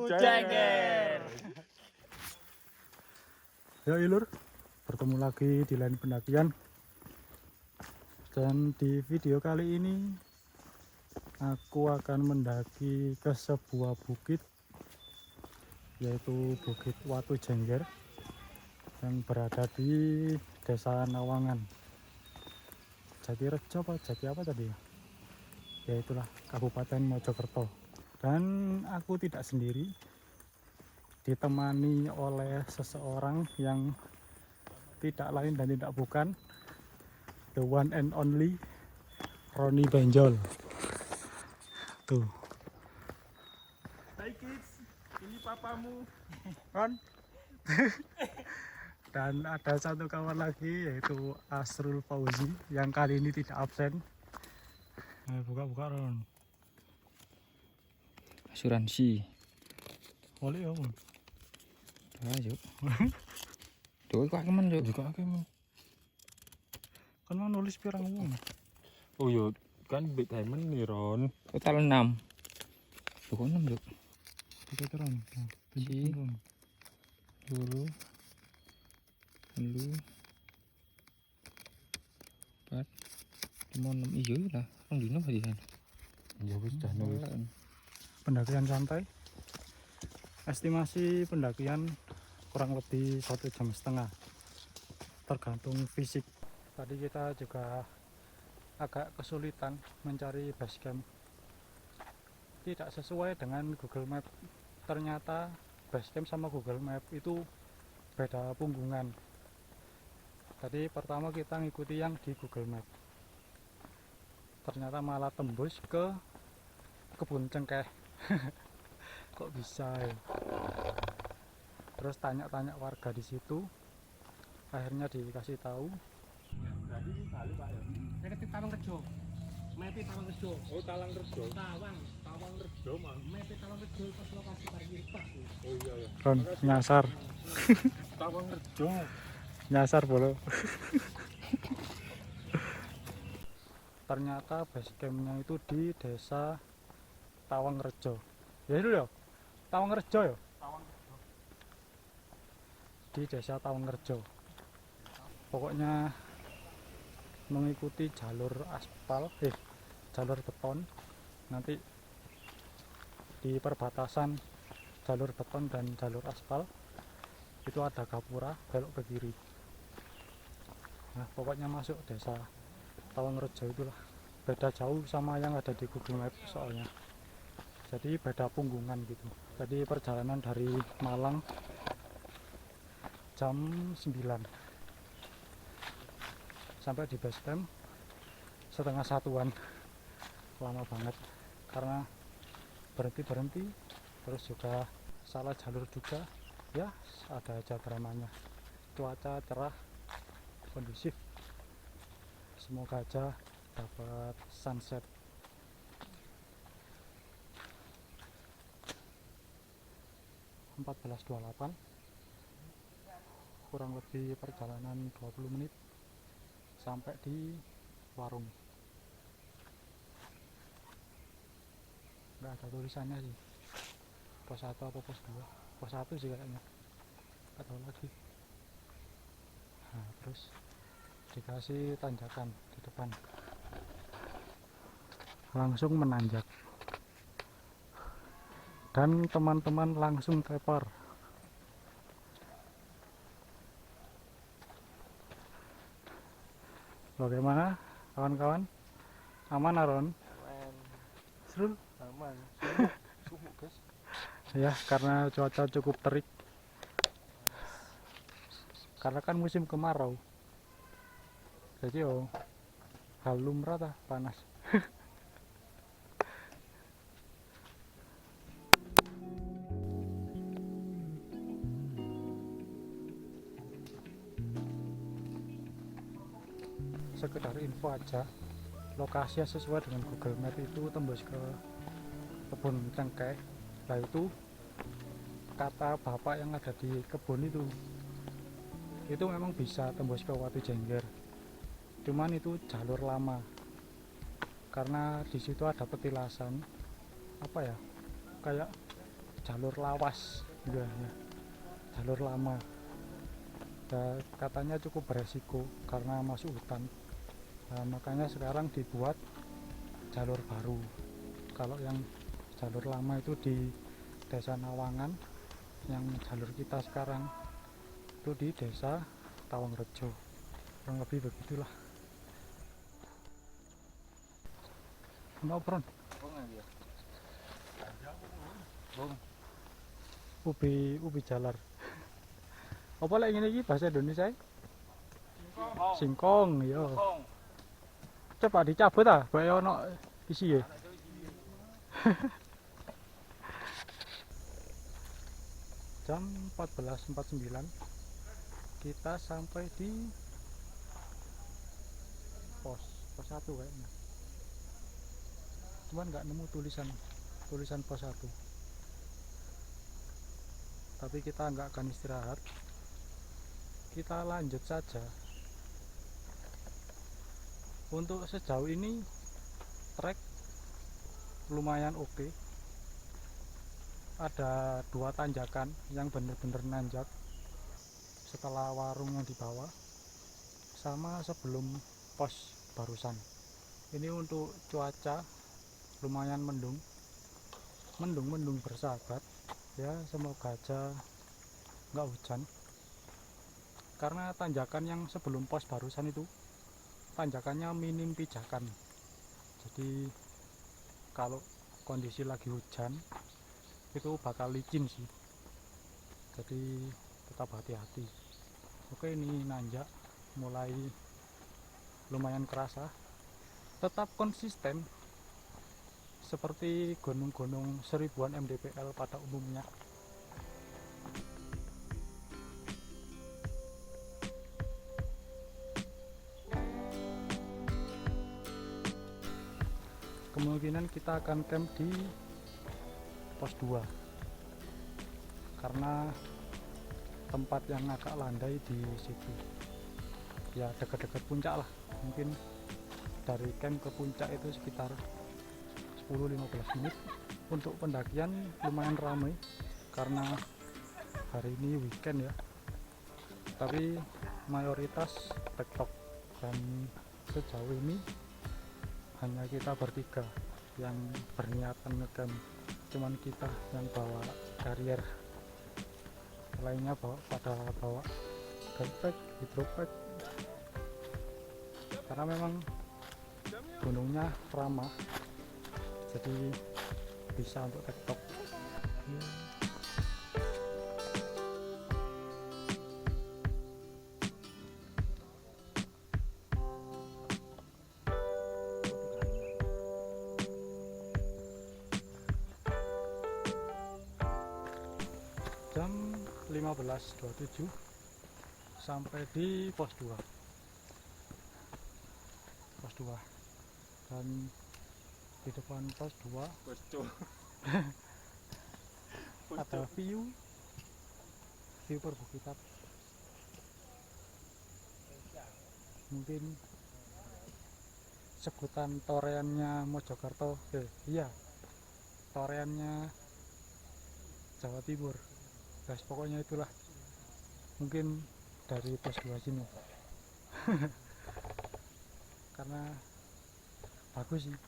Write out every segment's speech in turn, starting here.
Jengger. Ya Ilur, bertemu lagi di lain pendakian. Dan di video kali ini aku akan mendaki ke sebuah bukit, yaitu Bukit Watu Jengger yang berada di Desa Nawangan, Jatirejo apa tadi ya? Ya itulah Kabupaten Mojokerto. Dan aku tidak sendiri, ditemani oleh seseorang yang tidak lain dan tidak bukan the one and only Roni Benjol. Tuh. Hai kids, ini papamu. Ron. Dan ada satu kawan lagi yaitu Asrul Fauzi yang kali ini tidak absen. Buka-buka Ron. Asuransi. Boleh ya Mon. Ayo. Tuh kok kemen yo. Juga akeh. Kan mau nulis pirang wong. Oh iya, kan big diamond nih Ron. Total 6. Tuh 6 yo. Kita Ron. Si. Loro. Telu. 4. 5 6 iya lah. Rong dino berarti kan. Ya wis dah nulis. Pendakian santai. Estimasi pendakian kurang lebih 1,5 jam, tergantung fisik. Tadi kita juga agak kesulitan mencari base camp, tidak sesuai dengan Google Map. Ternyata base camp sama Google Map itu beda punggungan. Tadi pertama kita ngikuti yang di Google Map, ternyata malah tembus ke kebun cengkeh. Kok bisa ya? Terus tanya-tanya warga di situ, akhirnya dikasih tahu. Berarti kali Pak ya. Dekat Tawangrejo. Mepe Tawangrejo. Oh, Talangrejo. Tawang. Tawangrejo mah. Mepe Tawangrejo pas lokasi parkir Pak. Oh iya ya. Ron, nyasar. Tawangrejo. Nyasar bolo. Ternyata base campnya itu di Desa Tawangrejo. Ya itu ya, Tawangrejo ya. Di Desa Tawangrejo. Pokoknya mengikuti jalur aspal, jalur beton. Nanti di perbatasan jalur beton dan jalur aspal itu ada gapura, belok ke kiri. Nah, pokoknya masuk Desa Tawangrejo itulah. Beda jauh sama yang ada di Google Map soalnya. Jadi beda punggungan gitu. Tadi perjalanan dari Malang jam 9 sampai di base camp setengah satuan. Lama banget karena berhenti terus juga salah jalur juga ya, ada aja dramanya. Cuaca cerah, kondusif, semoga aja dapat sunset. (14.28) kurang lebih perjalanan 20 menit sampai di warung. Nggak ada tulisannya sih, pos 1 apa pos 2, pos 1 sih kayaknya, nggak tahu lagi. Nah, terus dikasih tanjakan di depan, langsung menanjak dan teman-teman langsung tepar. Bagaimana kawan-kawan? Aman Aron? Aman. Serul? Aman. Sumuk guys. Ya, karena cuaca cukup terik. Karena kan musim kemarau. Jadi hal lumrah lah panas. Sekedar info aja, lokasinya sesuai dengan Google Map itu tembus ke kebun cengkeh. Nah itu kata bapak yang ada di kebun itu memang bisa tembus ke Watu Jengger, cuman itu jalur lama karena di situ ada petilasan, apa ya, kayak jalur lawas ya, ya. Jalur lama. Katanya cukup beresiko karena masuk hutan. Nah, makanya sekarang dibuat jalur baru. Kalau yang jalur lama itu di Desa Nawangan, yang jalur kita sekarang itu di Desa Tawangrejo. Kurang lebih begitulah. Mau pron? Ubi jalar. Apa lek ngene iki bahasa Indonesia? Singkong, ya. Coba dicabut ah, kaya ono isi ya. Jam 14.49 kita sampai di pos 1 kayaknya. Cuman nggak nemu tulisan pos 1. Tapi kita nggak akan istirahat. Kita lanjut saja. Untuk sejauh ini trek lumayan oke. Ada 2 tanjakan yang bener-bener nanjak setelah warung yang di bawah sama sebelum pos barusan. Ini untuk cuaca lumayan mendung bersahabat ya, semoga aja nggak hujan. Karena tanjakan yang sebelum pos barusan itu tanjakannya minim pijakan, jadi kalau kondisi lagi hujan itu bakal licin sih, jadi tetap hati-hati. Oke, ini nanjak mulai lumayan kerasa, tetap konsisten seperti gunung-gunung seribuan mdpl pada umumnya. Kemungkinan kita akan camp di pos 2 karena tempat yang agak landai di situ ya, dekat-dekat puncak lah. Mungkin dari camp ke puncak itu sekitar 10-15 menit. Untuk pendakian lumayan ramai karena hari ini weekend ya, tapi mayoritas tektok, dan sejauh ini hanya kita bertiga yang berniatan ngecamp. Cuman kita yang bawa karier, lainnya pada bawa backpack, hidropack, karena memang gunungnya ramah, jadi bisa untuk tektok. Jam 15.27 sampai di pos 2 dan di depan pos 2 ada view perbukitan. Mungkin sebutan toreannya Mojokerto, iya, toreannya Jawa Timur. Guys, pokoknya itulah, mungkin dari pos 2 sini karena bagus sih,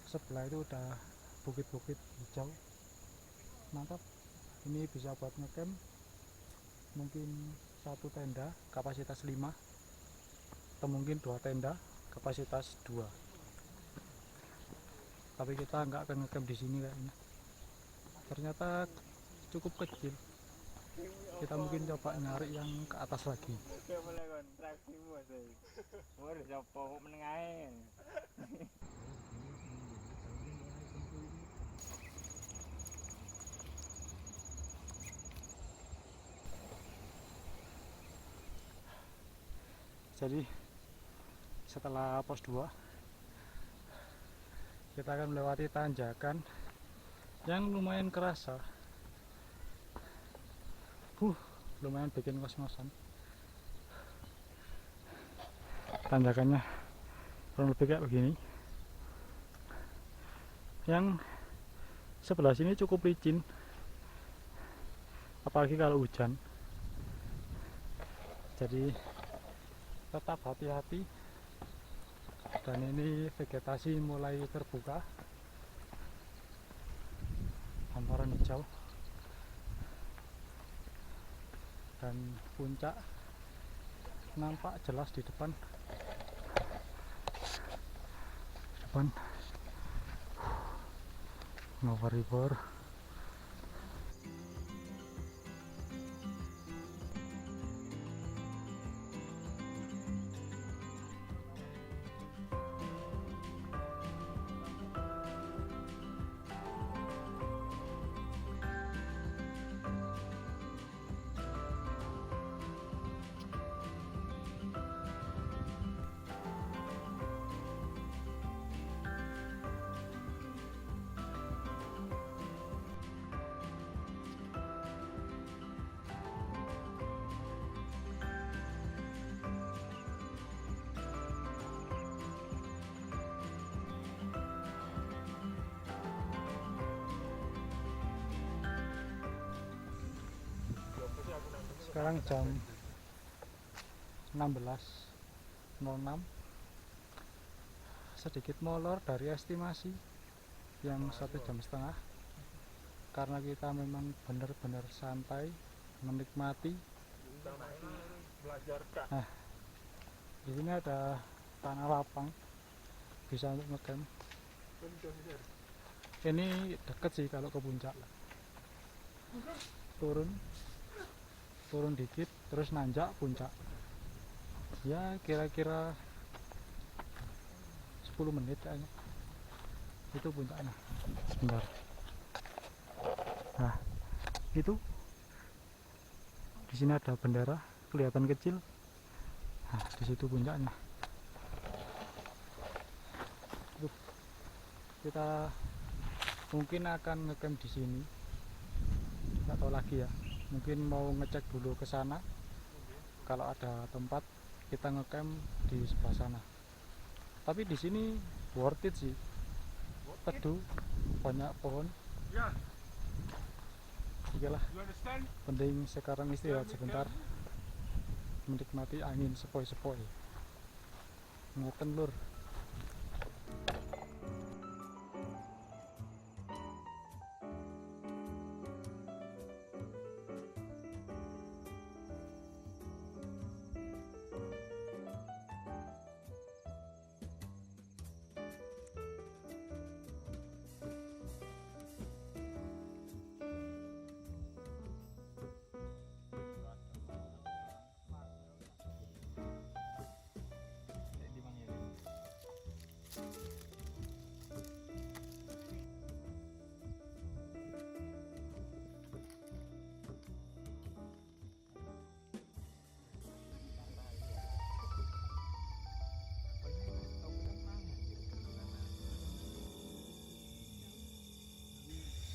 sebelah itu udah bukit-bukit hijau, mantap. Ini bisa buat ngecamp, mungkin 1 tenda kapasitas 5 atau mungkin 2 tenda kapasitas 2, tapi kita nggak akan ngecamp di sini kayaknya, ternyata cukup kecil. Kita mungkin coba nyari yang ke atas lagi. Jadi setelah pos 2 kita akan melewati tanjakan yang lumayan kerasa, lumayan bikin kos-kosan. Tanjakannya kurang lebih kayak begini, yang sebelah sini cukup licin, apalagi kalau hujan. Jadi tetap hati-hati. Dan ini vegetasi mulai terbuka, hamparan hijau, dan puncak nampak jelas di depan. Ngover. Sekarang jam 16.06, sedikit molor dari estimasi yang 1,5 jam, karena kita memang benar-benar santai menikmati. Nah, di sini ada tanah lapang, bisa untuk ngecamp. Ini deket sih kalau ke puncak. Turun dikit terus nanjak puncak, ya kira-kira 10 menit kayaknya itu puncaknya. Sebentar, nah itu di sini ada bendera kelihatan kecil. Nah, di situ puncaknya. Kita mungkin akan ngecamp di sini, nggak tahu lagi ya. Mungkin mau ngecek dulu ke sana, kalau ada tempat kita ngecamp di sebelah sana. Tapi di sini worth it sih, teduh, banyak pohon. Iyalah, penting sekarang istirahat sebentar, menikmati angin sepoi-sepoi. Ngoten lur.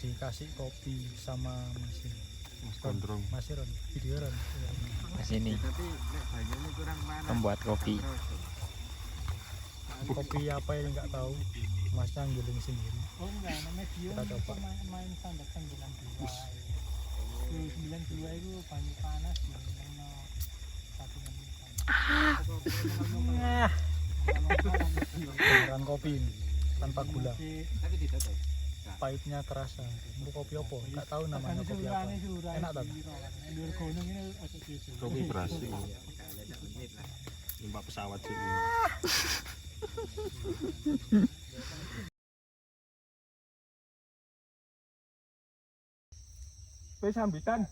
Dikasih kopi sama Mas Gondrong. Mas Ron, video Ron. Mas ini membuat kopi. Kopi apa ini nggak tahu, Masnya ngiling sendiri. Oh enggak, namanya dia Kita coba. main standar 92. 92 itu banyak panas ya, karena satu Beneran kopi ini tanpa gula, tapi tidak tahu. pahitnya terasa. Ini kopi apa? Nggak tahu namanya kopi apa. Enak tak? Kopi berhasil. Numpak pesawat sih. Sambitan.